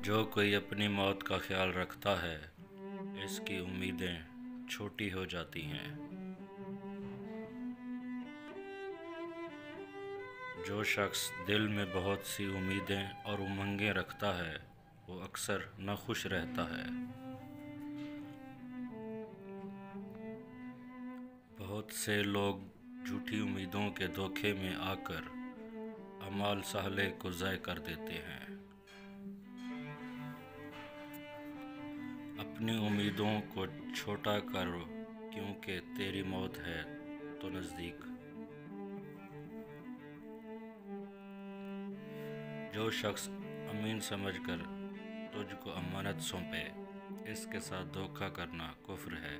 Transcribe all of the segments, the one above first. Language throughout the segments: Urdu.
جو کوئی اپنی موت کا خیال رکھتا ہے اس کی امیدیں چھوٹی ہو جاتی ہیں۔ جو شخص دل میں بہت سی امیدیں اور امنگیں رکھتا ہے وہ اکثر ناخوش رہتا ہے۔ بہت سے لوگ جھوٹی امیدوں کے دھوکے میں آ کر اعمال صالح کو ضائع کر دیتے ہیں۔ اپنی امیدوں کو چھوٹا کرو کیونکہ تیری موت ہے تو نزدیک۔ جو شخص امین سمجھ کر تجھ کو امانت سونپے اس کے ساتھ دھوکہ کرنا کفر ہے۔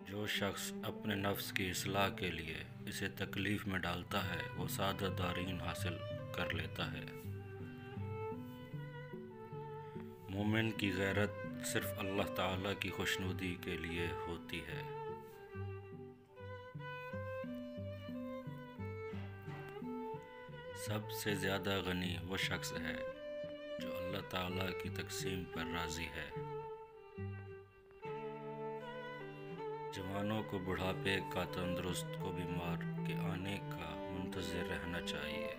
جو شخص اپنے نفس کی اصلاح کے لیے اسے تکلیف میں ڈالتا ہے وہ سعادت دارین حاصل کر لیتا ہے۔ مومن کی غیرت صرف اللہ تعالیٰ کی خوشنودی کے لیے ہوتی ہے۔ سب سے زیادہ غنی وہ شخص ہے جو اللہ تعالیٰ کی تقسیم پر راضی ہے۔ جوانوں کو بڑھاپے کا، تندرست کو بیمار کے آنے کا منتظر رہنا چاہیے۔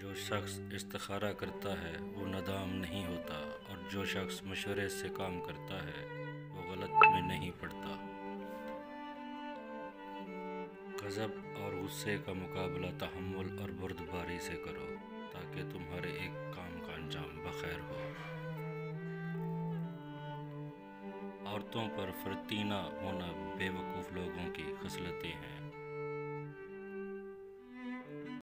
جو شخص استخارہ کرتا ہے وہ نادام نہیں ہوتا اور جو شخص مشورے سے کام کرتا ہے وہ غلط میں نہیں پڑتا۔ غضب اور غصے کا مقابلہ تحمل اور بردباری سے کرو تاکہ تمہارے ایک کام کا انجام بخیر ہو۔ عورتوں پر فرتینہ ہونا بے وقوف لوگوں کی خصلتیں ہیں۔